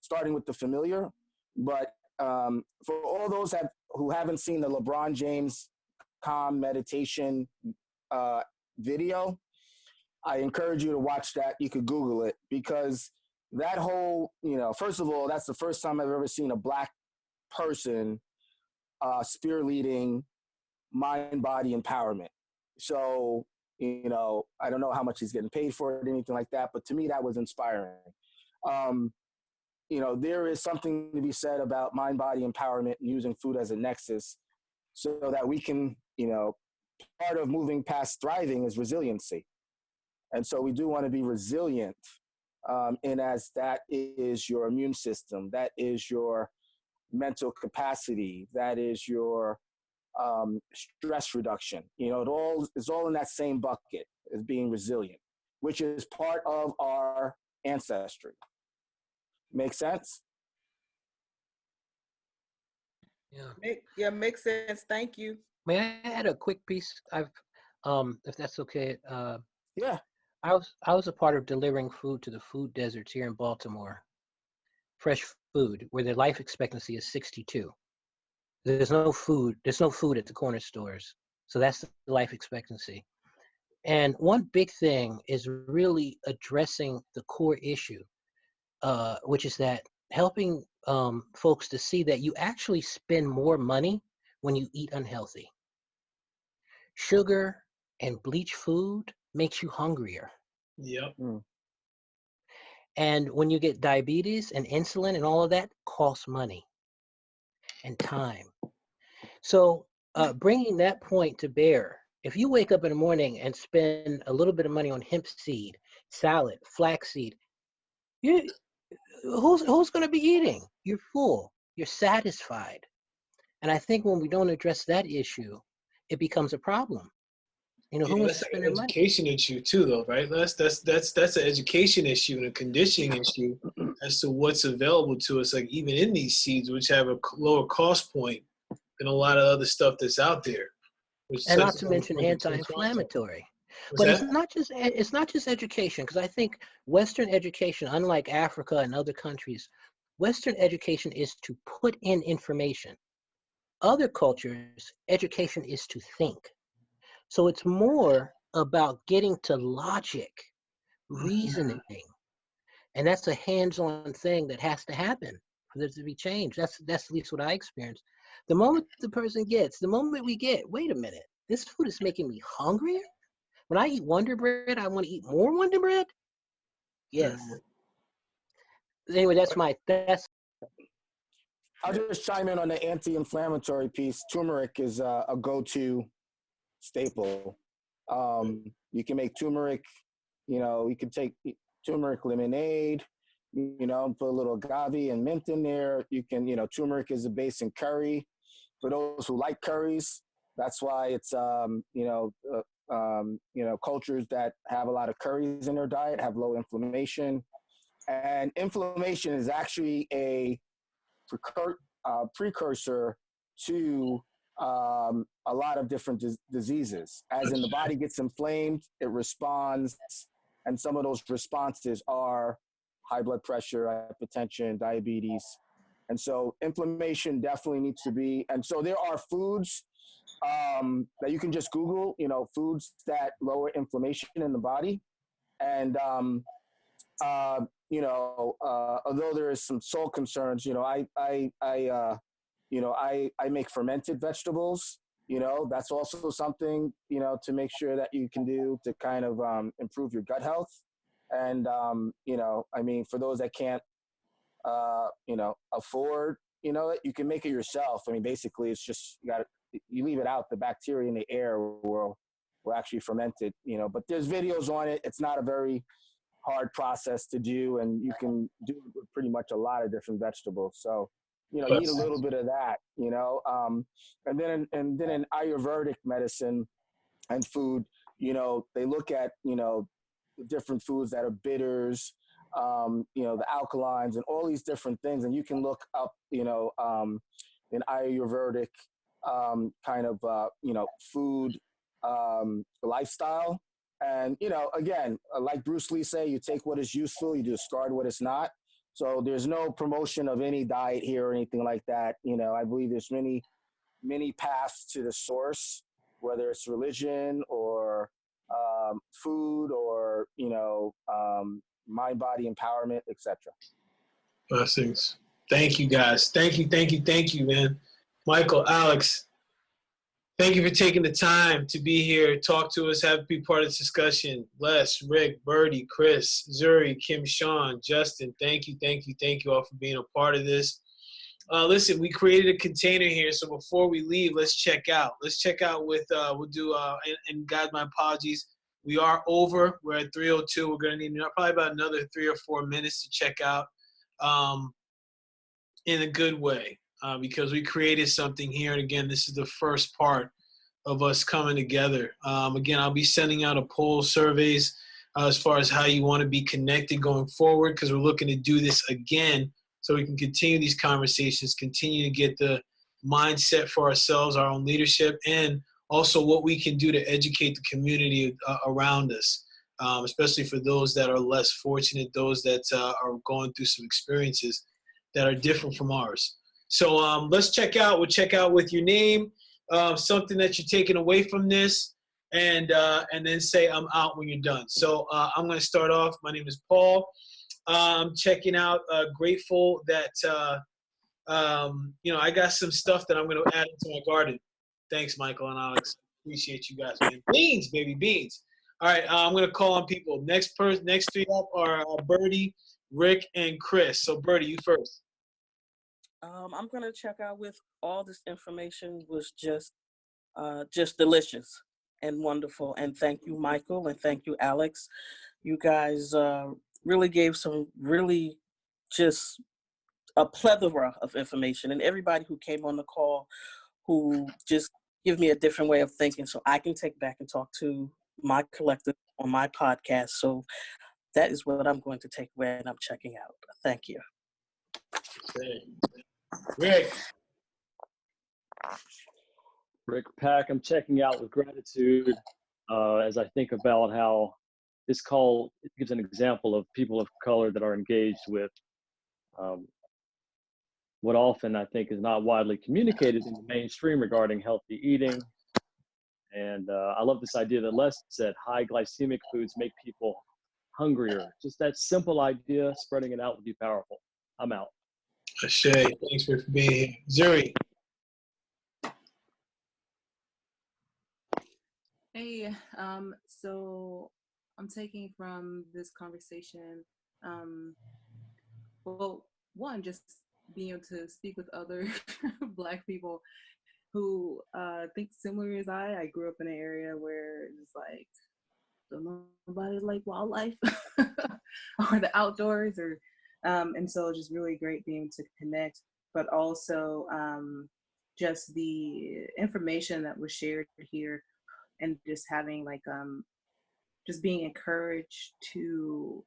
starting with the familiar. But for all those who haven't seen the LeBron James calm meditation video, I encourage you to watch that. You could Google it, because that whole, first of all, that's the first time I've ever seen a Black person spear leading mind-body empowerment. So, you know, I don't know how much he's getting paid for it, anything like that, but to me, that was inspiring. You know, there is something to be said about mind-body empowerment and using food as a nexus so that we can, you know, part of moving past thriving is resiliency. And so we do want to be resilient, and as that is your immune system, that is your mental capacity, that is your stress reduction. You know, it's all in that same bucket as being resilient, which is part of our ancestry. Make sense? Yeah. Yeah, makes sense. Thank you. May I add a quick piece? If that's okay. Yeah. I was a part of delivering food to the food deserts here in Baltimore. Fresh food, where the life expectancy is 62. There's no food at the corner stores. So that's the life expectancy. And one big thing is really addressing the core issue, which is that helping folks to see that you actually spend more money when you eat unhealthy. Sugar and bleached food makes you hungrier. Yep. And when you get diabetes and insulin and all of that, costs money and time. So bringing that point to bear, if you wake up in the morning and spend a little bit of money on hemp seed, salad, flaxseed, who's going to be eating? You're full. You're satisfied. And I think when we don't address that issue, it becomes a problem. You know, Yeah, who wants that's to like spend an their money? education issue too, though, right? That's an education issue and a conditioning issue as to what's available to us. Like even in these seeds, which have a lower cost point than a lot of other stuff that's out there. Which And not touches to on the mention point that Tim's talking. anti-inflammatory. What's But that? it's not just education, because I think Western education, unlike Africa and other countries, Western education is to put in information. Other cultures, education is to think. So it's more about getting to logic, reasoning, and that's a hands-on thing that has to happen for there to be change. That's at least what I experienced. The moment we get, wait a minute, this food is making me hungrier. When I eat Wonder Bread, I want to eat more Wonder Bread. Yes. Anyway, that's. I'll just chime in on the anti-inflammatory piece. Turmeric is a go-to staple. You can make turmeric, you know, you can take turmeric lemonade, you know, put a little agave and mint in there. You can, you know, turmeric is a base in curry. For those who like curries, that's why it's, you know, cultures that have a lot of curries in their diet have low inflammation. And inflammation is actually a precursor to a lot of different diseases. As in, the body gets inflamed, it responds, and some of those responses are high blood pressure, hypertension, diabetes. And so inflammation definitely needs to be, and so there are foods that you can just Google, you know, foods that lower inflammation in the body. And although there is some soul concerns, you know, I make fermented vegetables. You know, that's also something, you know, to make sure that you can do to kind of improve your gut health. And you know, I mean, for those that can't, you know, afford, you know, you can make it yourself. I mean, basically, it's just you leave it out. The bacteria in the air will actually ferment it. You know, but there's videos on it. It's not a very hard process to do, and you can do it with pretty much a lot of different vegetables. So, you know, you eat a little bit of that, you know, and then in Ayurvedic medicine and food, you know, they look at, you know, different foods that are bitters, you know, the alkalines and all these different things, and you can look up, you know, in Ayurvedic kind of you know, food lifestyle. And, you know, again, like Bruce Lee say, you take what is useful, you discard what is not. So there's no promotion of any diet here or anything like that. You know, I believe there's many paths to the source, whether it's religion or food or, you know, mind-body empowerment, etc. Blessings. Thank you, guys. Thank you, man. Michael, Alex, thank you for taking the time to be here, talk to us, be part of this discussion. Les, Rick, Birdie, Chris, Zuri, Kim, Sean, Justin, thank you all for being a part of this. Listen, we created a container here, so before we leave, let's check out. Let's check out with, we'll do, and guys, my apologies. We are over. We're at 3:02. We're going to need probably about another 3 or 4 minutes to check out in a good way because we created something here. And again, this is the first part of us coming together. Again, I'll be sending out a poll surveys as far as how you want to be connected going forward because we're looking to do this again so we can continue these conversations, continue to get the mindset for ourselves, our own leadership, and also what we can do to educate the community around us, especially for those that are less fortunate, those that are going through some experiences that are different from ours. So let's check out. We'll check out with your name, something that you're taking away from this, and then say I'm out when you're done. So I'm going to start off. My name is Paul. I'm checking out. Grateful that I got some stuff that I'm going to add into my garden. Thanks, Michael and Alex. Appreciate you guys, man. Beans, baby, beans. All right, I'm going to call on people. Next 3 up are Birdie, Rick, and Chris. So, Birdie, you first. I'm going to check out with all this information was just delicious and wonderful. And thank you, Michael, and thank you, Alex. You guys really gave some really just a plethora of information. And everybody who came on the call who just give me a different way of thinking so I can take back and talk to my collective on my podcast. So that is what I'm going to take away and I'm checking out. Thank you. Rick Pack, I'm checking out with gratitude as I think about how this call gives an example of people of color that are engaged with what often I think is not widely communicated in the mainstream regarding healthy eating. And I love this idea that Les said, high glycemic foods make people hungrier. Just that simple idea, spreading it out would be powerful. I'm out. Shay, thanks for being here. Zuri. Hey, so I'm taking from this conversation, well, one, just being able to speak with other Black people who think similar as I grew up in an area where it's like, don't know nobody like wildlife or the outdoors, or and so just really great being able to connect, but also just the information that was shared here and just having like just being encouraged to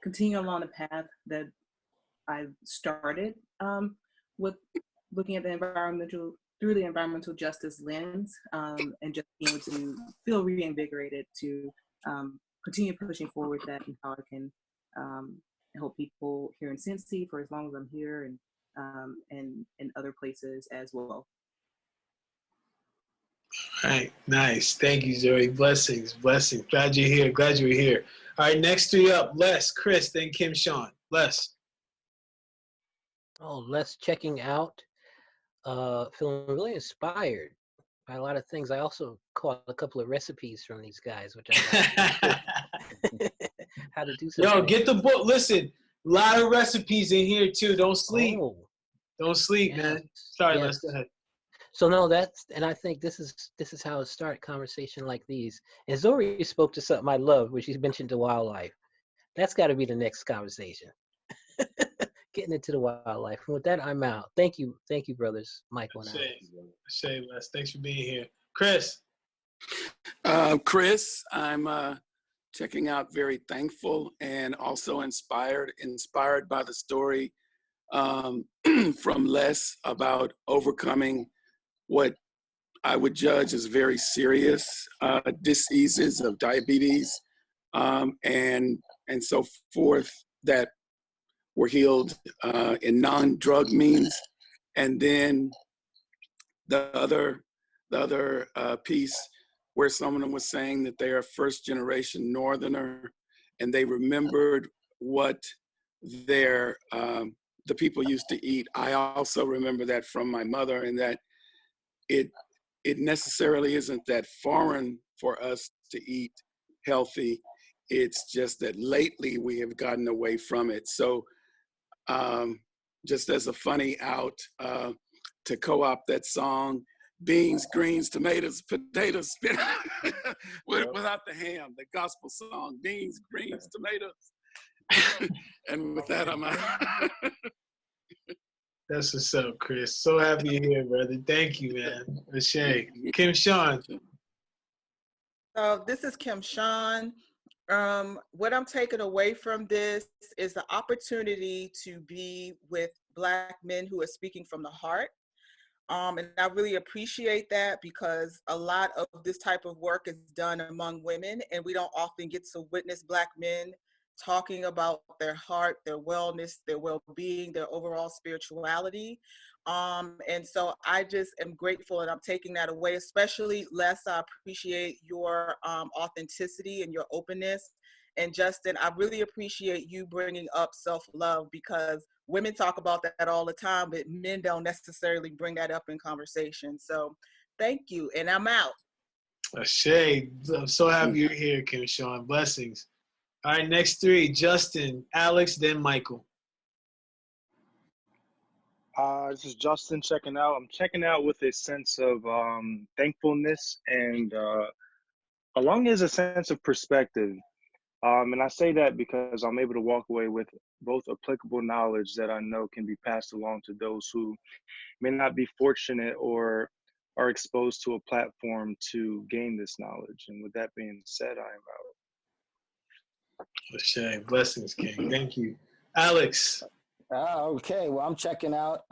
continue along the path that I've started with looking at the through the environmental justice lens, and just being able to feel reinvigorated to continue pushing forward that and how I can help people here in Cincy for as long as I'm here, and in other places as well. All right, nice. Thank you, Zoe. Blessings. Glad you're here. Glad you were here. All right, next 3 up, Les, Chris, then Kim, Sean. Les. Oh, Les checking out. Feeling really inspired by a lot of things. I also caught a couple of recipes from these guys, which I like. How to do something. Yo, get the book. Listen, a lot of recipes in here too. Don't sleep. Oh, Don't sleep, yes. man. Sorry, Yes. Les, go ahead. So no, and I think this is how it start conversation like these. And Zori spoke to something I love, which she mentioned to wildlife. That's got to be the next conversation. Getting into the wildlife. And with that, I'm out. Thank you, brothers, Michael and Alex. Shay, Les, thanks for being here. Chris. Chris, I'm checking out, very thankful and also inspired by the story from Les about overcoming what I would judge as very serious diseases of diabetes and so forth that were healed in non-drug means. And then the other piece where someone was saying that they are first generation Northerner and they remembered what their the people used to eat. I also remember that from my mother, and that it necessarily isn't that foreign for us to eat healthy. It's just that lately we have gotten away from it. So just as a funny out, to co-opt that song, beans, greens, tomatoes, potatoes, without the ham, the gospel song, beans, greens, tomatoes. And with that, I'm out. That's what's up, Chris. So happy you're here, brother. Thank you, man. Ashay. Kim Sean. This is Kim Sean. What I'm taking away from this is the opportunity to be with Black men who are speaking from the heart. And I really appreciate that, because a lot of this type of work is done among women, and we don't often get to witness Black men talking about their heart, their wellness, their well-being, their overall spirituality. And so I just am grateful, and I'm taking that away, especially Les, I appreciate your authenticity and your openness. And Justin, I really appreciate you bringing up self-love, because women talk about that all the time, but men don't necessarily bring that up in conversation. So thank you, and I'm out. Ashay. I'm so happy you're here, Kim Sean. Blessings. All right, next three. Justin, Alex, then Michael. This is Justin checking out. I'm checking out with a sense of thankfulness and along as a sense of perspective. And I say that because I'm able to walk away with both applicable knowledge that I know can be passed along to those who may not be fortunate or are exposed to a platform to gain this knowledge. And with that being said, I am out. Ashay. Blessings, King. Thank you. Alex. Okay, well, I'm checking out.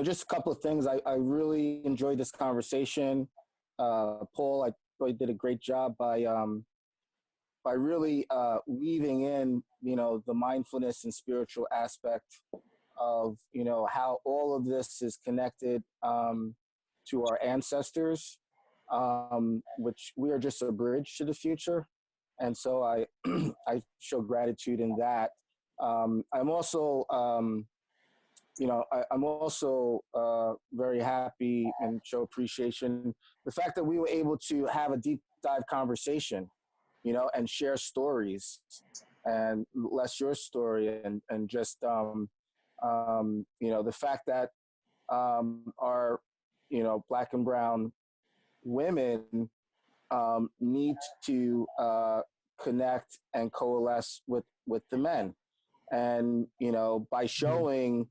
Just a couple of things. I really enjoyed this conversation. Paul, I thought you did a great job by really weaving in, the mindfulness and spiritual aspect of, how all of this is connected to our ancestors, which we are just a bridge to the future. And so I show gratitude in that. I'm also, I'm also very happy and show appreciation the fact that we were able to have a deep dive conversation, and share stories, and less your story, and just the fact that our Black and brown women need to connect and coalesce with the men. And, by showing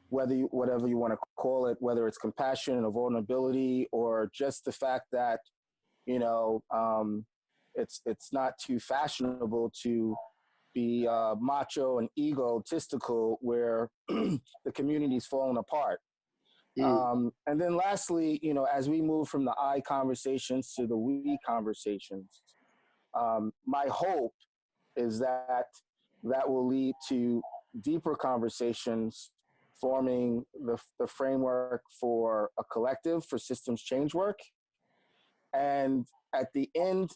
whatever you want to call it, whether it's compassion or vulnerability, or just the fact that, it's not too fashionable to be macho and egotistical where the community's falling apart. And then lastly, as we move from the I conversations to the we conversations, my hope is that will lead to deeper conversations, forming the framework for a collective for systems change work. And at the end,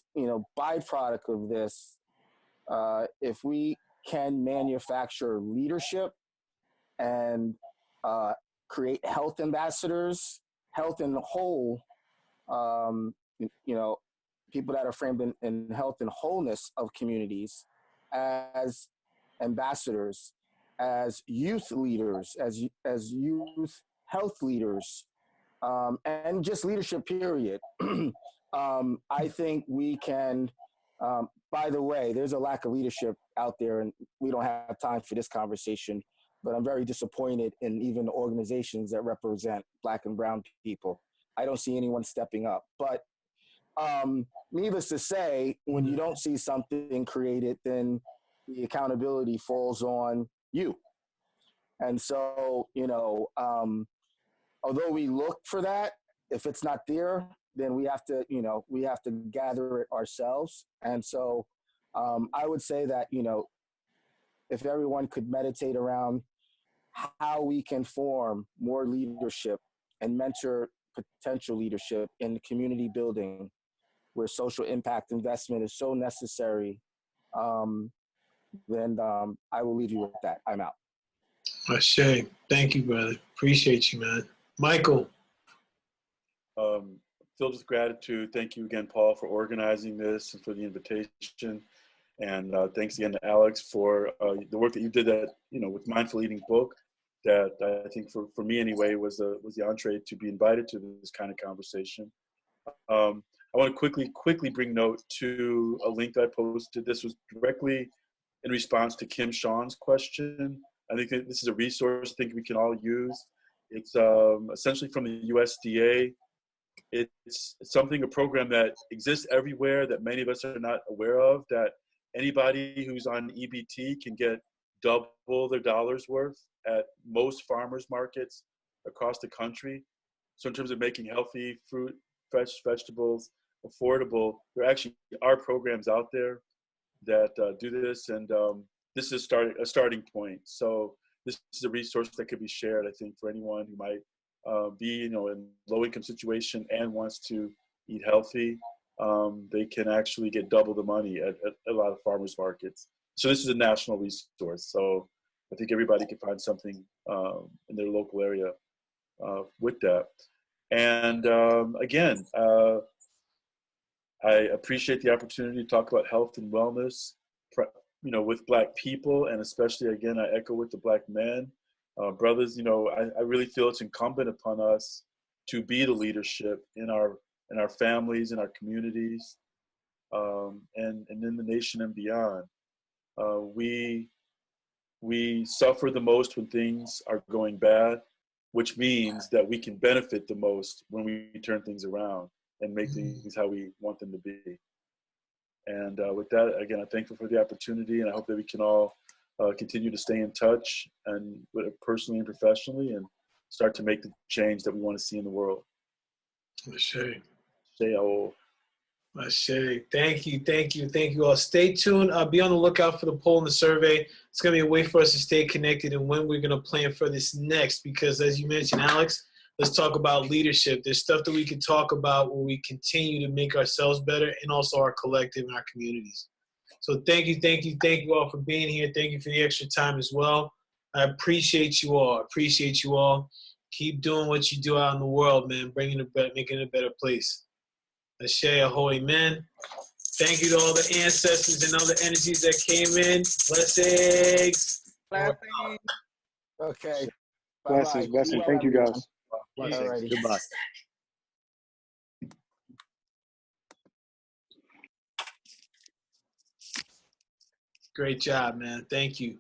byproduct of this, if we can manufacture leadership and create health ambassadors, health in the whole, people that are framed in health and wholeness of communities as ambassadors, as youth leaders, as youth health leaders, and just leadership period. I think we can, by the way, there's a lack of leadership out there, and we don't have time for this conversation, but I'm very disappointed in even the organizations that represent Black and brown people. I don't see anyone stepping up. But needless to say, when you don't see something created, then the accountability falls on you. And so, although we look for that, if it's not there, then we have to gather it ourselves. And so I would say that, if everyone could meditate around how we can form more leadership and mentor potential leadership in community building, where social impact investment is so necessary, then I will leave you with that. I'm out. Ashe. Thank you, brother. Appreciate you, man. Michael. Filled with gratitude. Thank you again, Paul, for organizing this and for the invitation. And thanks again to Alex for the work that you did that, with Mindful Eating book, that I think for me anyway was the entree to be invited to this kind of conversation. I want to quickly bring note to a link that I posted. This was directly in response to Kim Sean's question. I think that this is a resource I think we can all use. It's essentially from the USDA. It's a program that exists everywhere that many of us are not aware of, that anybody who's on EBT can get double their dollar's worth at most farmers markets across the country. So in terms of making healthy fruit, fresh vegetables affordable, there actually are programs out there that do this, and this is a starting point. So this is a resource that could be shared, I think, for anyone who might be, in low-income situation and wants to eat healthy. They can actually get double the money at a lot of farmers markets. So this is a national resource. So I think everybody can find something in their local area with that. And again, I appreciate the opportunity to talk about health and wellness, with Black people, and especially, again, I echo with the Black men. Brothers, I really feel it's incumbent upon us to be the leadership in our families, in our communities, and in the nation and beyond. We suffer the most when things are going bad, which means that we can benefit the most when we turn things around and make things how we want them to be. And with that, again, I'm thankful for the opportunity, and I hope that we can all continue to stay in touch, and personally and professionally, and start to make the change that we want to see in the world. Ashe. Ashe. Thank you all. Stay tuned. Be on the lookout for the poll and the survey. It's going to be a way for us to stay connected and when we're going to plan for this next, because as you mentioned, Alex, let's talk about leadership. There's stuff that we can talk about where we continue to make ourselves better, and also our collective and our communities. So thank you all for being here. Thank you for the extra time as well. I appreciate you all. Keep doing what you do out in the world, man, making it a better place. Ashe, aho, amen. Thank you to all the ancestors and other energies that came in. Blessings. Blessings. Okay. Blessings. Thank you, guys. Alrighty. Goodbye. Great job, man. Thank you.